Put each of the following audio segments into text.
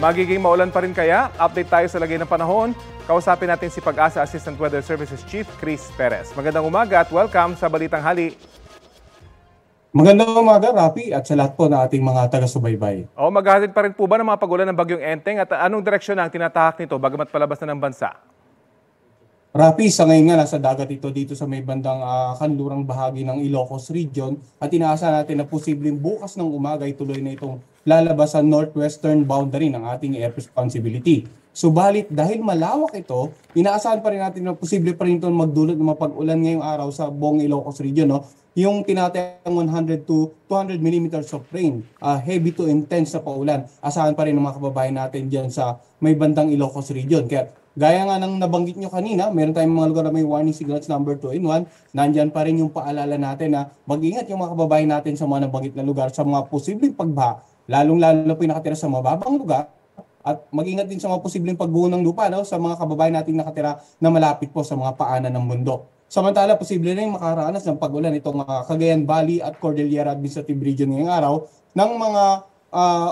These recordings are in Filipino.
Magiging maulan pa rin kaya? Update tayo sa lagay ng panahon. Kausapin natin si Pag-asa Assistant Weather Services Chief Chris Perez. Magandang umaga at welcome sa Balitang Hali. Magandang umaga, Rafi, at sa lahat po na ating mga taga-subaybay. Maghahatid pa rin po ba ng mga pagulan ng Bagyong Enteng at anong direksyon ang tinatahak nito bagamat palabas na ng bansa? Rafi, sa ngayon nga nasa dagat ito dito sa may bandang kanlurang bahagi ng Ilocos Region at inaasahan natin na posibleng bukas ng umaga ay tuloy na itong lalabas sa northwestern boundary ng ating air responsibility. Subalit dahil malawak ito, inaasahan pa rin natin na posible pa rin ito magdulot ng mapag-ulan ngayong araw sa buong Ilocos Region. Yung tinatayang 100 to 200 millimeters of rain, heavy to intense na paulan. Asahan pa rin ng mga kababayan natin dyan sa may bandang Ilocos Region. Kaya gaya nga ng nabanggit nyo kanina, meron tayong mga lugar na may warning signals number 2 in 1. Nandyan pa rin yung paalala natin na mag-ingat yung mga kababayan natin sa mga nabanggit na lugar sa mga posibleng pagbaha, lalong-lalo na po yung nakatira sa mababang lugar. At mag-ingat din sa mga posibleng pagbuo ng lupa sa mga kababayan nating nakatira na malapit po sa mga paanan ng bundok. Samantala, posible na yung makaranas ng pag-ulan itong Cagayan Valley at Cordillera Administrative Region ngayong araw ng mga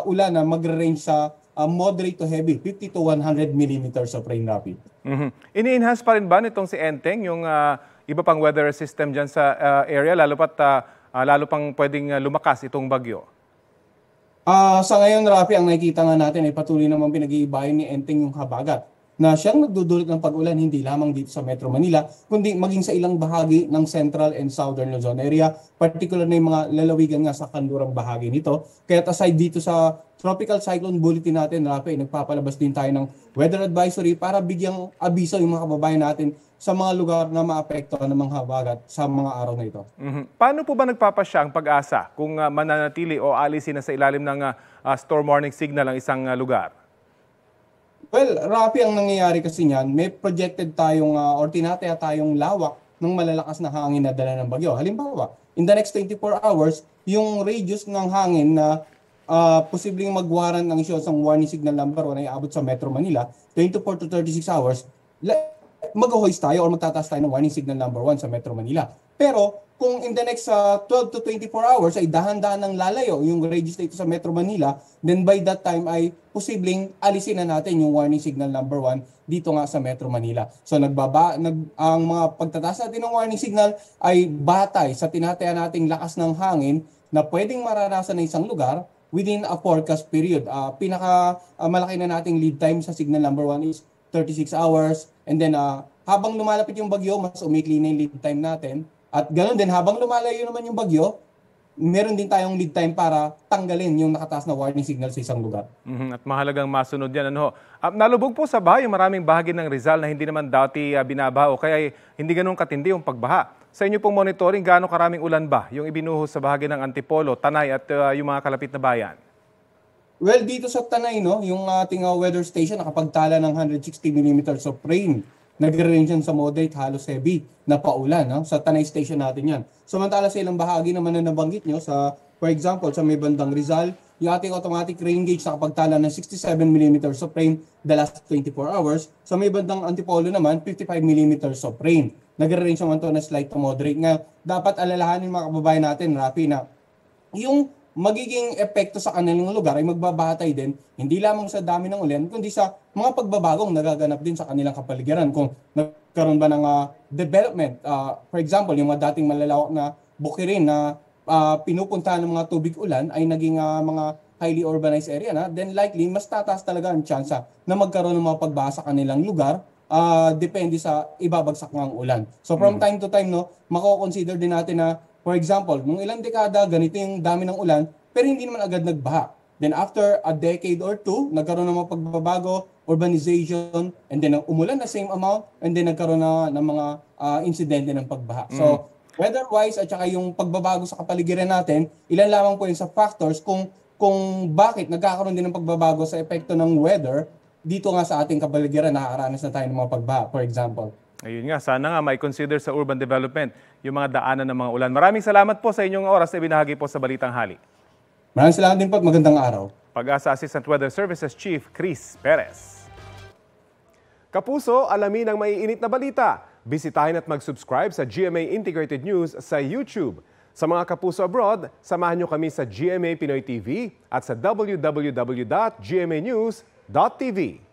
ulan na magre-range sa moderate to heavy, 50 to 100 millimeters of rain, Rafi. Ini-enhance pa rin ba nitong si Enteng, yung iba pang weather system dyan sa area, lalo pang pwedeng lumakas itong bagyo? Sa ngayon, Rafi, ang nakikita nga natin ay patuloy naman pinag-iibayan ni Enteng yung habagat na siyang nagdudulot ng pag-ulan hindi lamang dito sa Metro Manila, kundi maging sa ilang bahagi ng Central and Southern Luzon area, particular na yung mga lalawigan nga sa kanlurang bahagi nito. Kaya aside dito sa Tropical Cyclone Bulletin natin, Rafi, nagpapalabas din tayo ng weather advisory para bigyang abiso yung mga kababayan natin sa mga lugar na maapektuhan ng mga habagat sa mga araw na ito. Paano po ba nagpapasya ang Pag-asa kung mananatili o alisin na sa ilalim ng storm warning signal ang isang lugar? Well, Rafi, ang nangyayari kasi niyan, may projected tayong or tinataya tayong lawak ng malalakas na hangin na dala ng bagyo. Halimbawa, in the next 24 hours, yung radius ng hangin na posibleng magwaran ng isyo sa warning signal number 1 ay abot sa Metro Manila, 24 to 36 hours, mag-hoist tayo or magtataas tayo ng warning signal number 1 sa Metro Manila. Pero kung in the next 12 to 24 hours ay dahan-dahan ng lalayo yung radius dito sa Metro Manila, then by that time ay posibleng alisin na natin yung warning signal number 1 dito nga sa Metro Manila. So ang mga pagtataas natin ng warning signal ay batay sa tinataya nating lakas ng hangin na pwedeng maranasan ng isang lugar within a forecast period. Malaki na nating lead time sa signal number 1 is 36 hours. And then habang lumalapit yung bagyo, mas umikli na yung lead time natin. At ganoon din, habang lumalayo naman yung bagyo, meron din tayong lead time para tanggalin yung nakataas na warning signal sa isang lugar. At mahalagang masunod yan. Nalubog po sa baha yung maraming bahagi ng Rizal na hindi naman dati binabaha o kaya hindi ganun katindi yung pagbaha. Sa inyo pong monitoring, gaano karaming ulan ba yung ibinuhos sa bahagi ng Antipolo, Tanay at yung mga kalapit na bayan? Well, dito sa Tanay, yung ating weather station nakapagtala ng 160 millimeters of rain. Nagre-range yan sa moderate, halos heavy na paulan sa Tanay Station natin yan. Samantala sa ilang bahagi naman na nabanggit nyo, for example, sa may bandang Rizal, yung ating automatic rain gauge nakapagtala ng 67 millimeters of rain the last 24 hours. Sa may bandang Antipolo naman, 55 millimeters of rain. Nagre-range naman to na slight to moderate. Nga, dapat alalahanin mga kababayan natin, Rafi, na yung magiging epekto sa kanilang lugar ay magbabatay din hindi lamang sa dami ng ulan kundi sa mga pagbabagong nagaganap din sa kanilang kapaligiran. Kung nagkaroon ba ng development, for example, yung mga dating malalawak na bukirin na pinupuntahan ng mga tubig ulan ay naging mga highly urbanized area na, then likely mas tataas talaga ang tsansa na magkaroon ng mga pagbaha sa kanilang lugar. Depende sa ibabagsak ng ulan. So from time to time, mako-consider din natin na, for example, nung ilang dekada, ganito yung dami ng ulan, pero hindi naman agad nagbaha. Then after a decade or two, nagkaroon ng mga pagbabago, urbanization, and then umulan na same amount, and then nagkaroon na ng mga insidente ng pagbaha. So weather-wise at saka yung pagbabago sa kapaligiran natin, ilan lamang po yun sa factors kung bakit nagkakaroon din ng pagbabago sa epekto ng weather dito nga sa ating kapaligiran, nakakaranas na tayo ng mga pagbaha, for example. Ayun nga, sana nga may consider sa urban development yung mga daanan ng mga ulan. Maraming salamat po sa inyong oras na binahagi po sa Balitang Hali. Maraming salamat din po at magandang araw. Pag-asa Assistant Weather Services Chief Chris Perez. Kapuso, alamin ang maiinit na balita. Bisitahin at mag-subscribe sa GMA Integrated News sa YouTube. Sa mga kapuso abroad, samahan nyo kami sa GMA Pinoy TV at sa www.gmanews.tv. News.tv.